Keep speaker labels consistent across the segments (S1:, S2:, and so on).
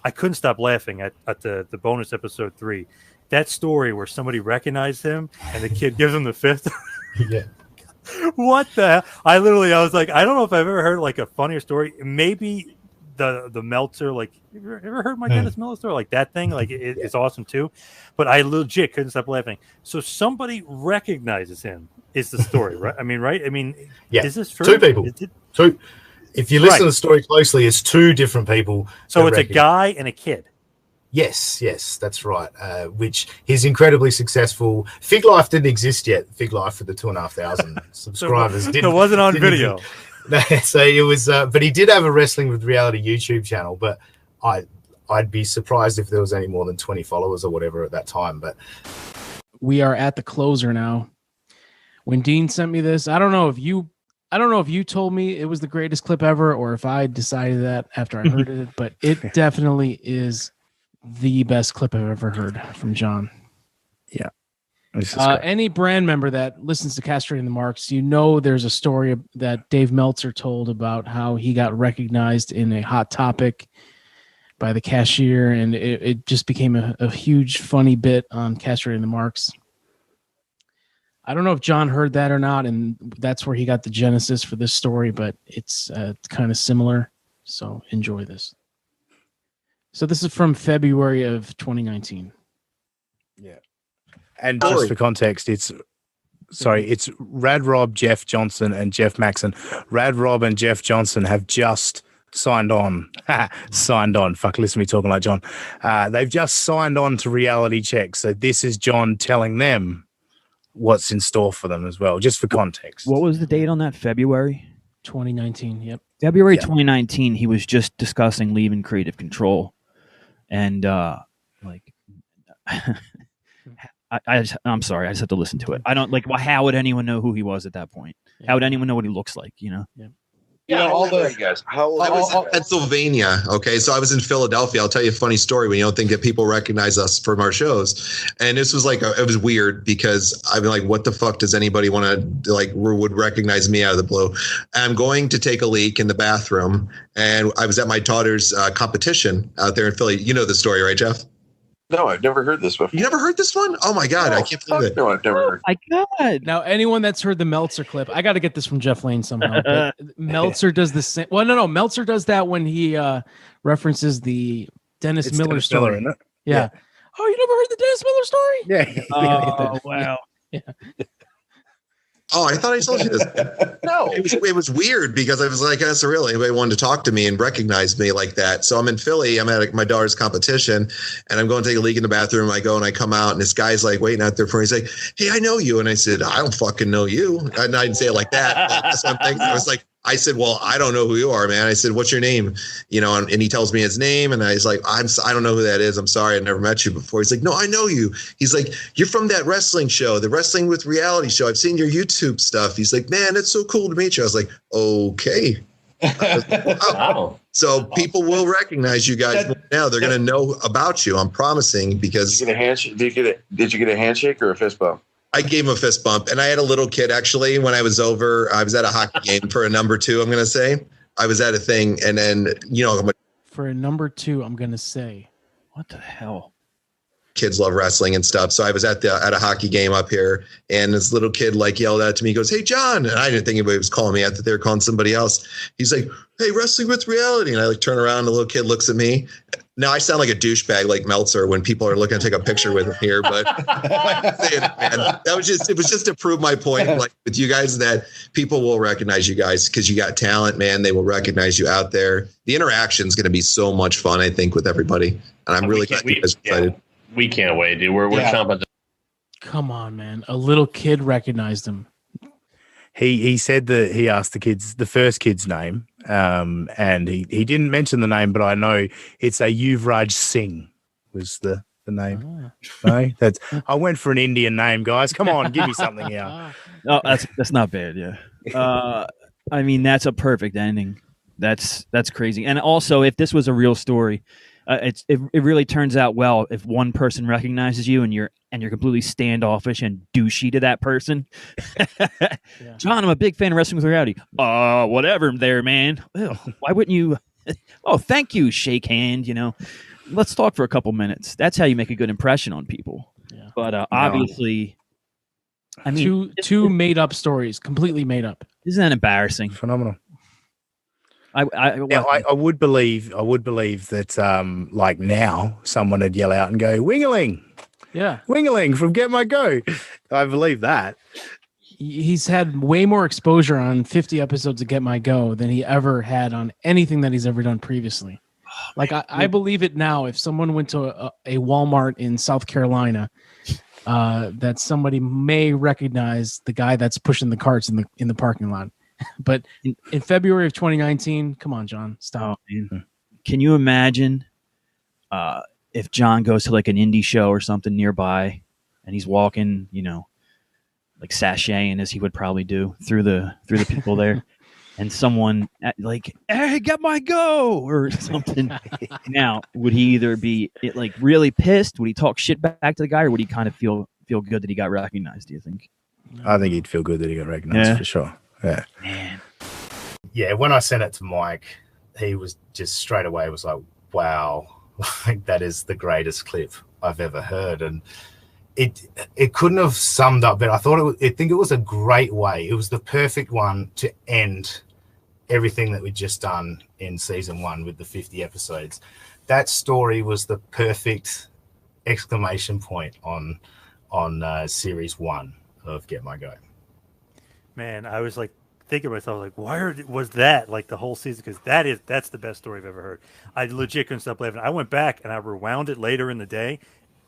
S1: I couldn't stop laughing at the bonus episode 3. That story where somebody recognized him and the kid gives him the fist.
S2: Yeah.
S1: What the hell? I was like, I don't know if I've ever heard like a funnier story. Maybe the Meltzer, like, you ever heard my Dennis Miller story? Like that thing, like it's awesome too. But I legit couldn't stop laughing. So somebody recognizes him is the story, right? I mean,
S2: yeah.
S1: Is this true?
S2: 2 people. 2. If you listen to the story closely, it's 2 different people.
S1: So it's a guy and a kid.
S2: Yes, that's right. Which he's incredibly successful. Fig Life didn't exist yet. Fig Life for the 2,500 subscribers.
S1: It wasn't on video.
S2: So it was, but he did have a Wrestling with Reality YouTube channel. But I'd be surprised if there was any more than 20 followers or whatever at that time. But
S3: we are at the closer now. When Dean sent me this, I don't know if you told me it was the greatest clip ever, or if I decided that after I heard it. But it definitely is the best clip I've ever heard from John.
S4: Yeah.
S3: Any brand member that listens to Castrating the Marks, there's a story that Dave Meltzer told about how he got recognized in a Hot Topic by the cashier, and it just became a huge funny bit on Castrating the Marks. I don't know if John heard that or not, and that's where he got the genesis for this story, but it's kind of similar, so enjoy this. So this is from February of 2019.
S4: Yeah. And just for context, it's Rad Rob, Jeff Johnson, and Jeff Maxon. Rad Rob and Jeff Johnson have just signed on. Fuck, listen to me talking like John. They've just signed on to Reality Check. So this is John telling them what's in store for them as well, just for context.
S5: What was the date on that? February
S3: 2019. Yep.
S5: February 2019. He was just discussing leaving Creative Control. And I'm sorry, I just have to listen to it. I don't like. Well, how would anyone know who he was at that point? How would anyone know what he looks like?
S3: Yeah.
S6: All the guys. I was in Pennsylvania. Okay, so I was in Philadelphia. I'll tell you a funny story when you don't think that people recognize us from our shows. And this was it was weird because I'm like, what the fuck does anybody want to would recognize me out of the blue? I'm going to take a leak in the bathroom, and I was at my daughter's competition out there in Philly. You know the story, right, Jeff?
S7: No, I've never heard this before.
S6: You never heard this one? Oh my God, I can't believe it.
S7: No, I've never heard.
S5: My God.
S3: Now, anyone that's heard the Meltzer clip, I got to get this from Jeff Lane somehow. But Meltzer does the same. Well, no. Meltzer does that when he references the Dennis Miller story.
S4: Miller, isn't it?
S3: Yeah. Oh, you never heard the Dennis Miller story?
S4: Yeah.
S5: Oh, wow.
S3: Yeah.
S6: Oh, I thought I told you this. No, it was weird because I was like, that's surreal. Anybody wanted to talk to me and recognize me like that. So I'm in Philly. I'm at my daughter's competition, and I'm going to take a leak in the bathroom. I go and I come out, and this guy's like waiting out there for me. He's like, "Hey, I know you," and I said, "I don't fucking know you." And I didn't say it like that. That's what I'm thinking. I was like, I said, "Well, I don't know who you are, man." I said, "What's your name?" And he tells me his name, and I was like, I don't know who that is. I'm sorry, I've never met you before. He's like, "No, I know you." He's like, "You're from that wrestling show, the Wrestling with Reality show. I've seen your YouTube stuff." He's like, "Man, it's so cool to meet you." I was like, "Okay." Wow. So people will recognize you guys now. They're going to know about you. I'm promising because.
S7: Did you get a handshake? Did you get a handshake or a fist bump?
S6: I gave him a fist bump, and I had a little kid actually when I was over. I was at a hockey game for a number 2. I'm going to say I was at a thing, and then
S3: for a number 2, I'm going to say,
S5: what the hell?
S6: Kids love wrestling and stuff. So I was at a hockey game up here, and this little kid yelled out to me. He goes, "Hey, John!" And I didn't think anybody was calling me. I thought they were calling somebody else. He's like, "Hey, Wrestling with Reality," and I turn around, and the little kid looks at me. Now I sound like a douchebag like Meltzer when people are looking to take a picture with him here, but saying it, man. It was just to prove my point, with you guys, that people will recognize you guys because you got talent, man. They will recognize you out there. The interaction is going to be so much fun, I think, with everybody, and I'm really excited.
S8: We can't wait, dude. We're chomping.
S3: Come on, man! A little kid recognized him.
S4: He said that he asked the first kid's name, and he didn't mention the name, but I know it's a Yuvraj Singh was the name. No, I went for an Indian name, guys. Come on, give me something here.
S5: No, that's not bad. Yeah, I mean that's a perfect ending. That's crazy. And also, if this was a real story, it really turns out well if one person recognizes you and you're completely standoffish and douchey to that person. Yeah. John, I'm a big fan of Wrestling with Reality. Whatever there, man. Ugh, why wouldn't you? Oh, thank you. Shake hand. let's talk for a couple minutes. That's how you make a good impression on people.
S3: Yeah.
S5: But obviously, I mean,
S3: two made up stories, completely made up.
S5: Isn't that embarrassing?
S4: Phenomenal.
S5: I
S4: would believe that like now someone would yell out and go, Wingling.
S3: Yeah.
S4: Wingling from Get My Go. I believe that.
S3: He's had way more exposure on 50 episodes of Get My Go than he ever had on anything that he's ever done previously. Like I believe it now. If someone went to a Walmart in South Carolina, that somebody may recognize the guy that's pushing the carts in the parking lot. But in February of 2019, come on, John, stop.
S5: Can you imagine if John goes to like an indie show or something nearby, and he's walking, like sashaying as he would probably do through the people there, and someone like, "Hey, Get My Go" or something. Now, would he either be like really pissed? Would he talk shit back to the guy, or would he kind of feel good that he got recognized? Do you think?
S4: I think he'd feel good that he got recognized for sure. Yeah.
S5: Man.
S2: Yeah, when I sent it to Mike, he was just straight away was like, wow, like that is the greatest clip I've ever heard. And it couldn't have summed up better. I think it was a great way. It was the perfect one to end everything that we'd just done in season 1 with the 50 episodes. That story was the perfect exclamation point on series 1 of Get My Go.
S1: Man, I was like thinking to myself, like, why was that like the whole season? Because that's the best story I've ever heard. I legit couldn't stop laughing. I went back and I rewound it later in the day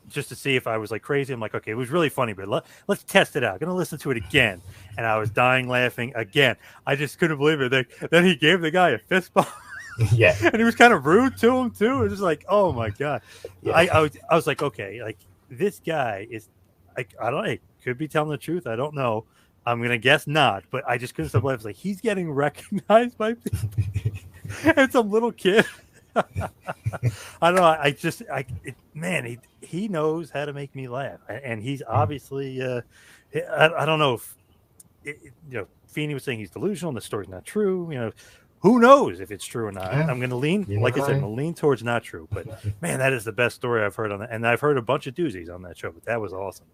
S1: just to see if I was like crazy. I'm like, okay, it was really funny, but let's test it out. I'm gonna listen to it again, and I was dying laughing again. I just couldn't believe it. Then he gave the guy a fist bump.
S2: Yeah,
S1: and he was kind of rude to him too. It was just like, oh my god. Yeah. I was like, okay, like this guy is, like, I don't know, he could be telling the truth. I don't know. I'm gonna guess not, but I just couldn't stop laughing. Like, he's getting recognized by people. And some little kid. I don't know. Man, he knows how to make me laugh, and he's obviously. I don't know if Feeney was saying he's delusional and the story's not true. Who knows if it's true or not? Yeah. I'm going to lean, like I said, I'm going to lean towards not true. But man, that is the best story I've heard on that, and I've heard a bunch of doozies on that show. But that was awesome.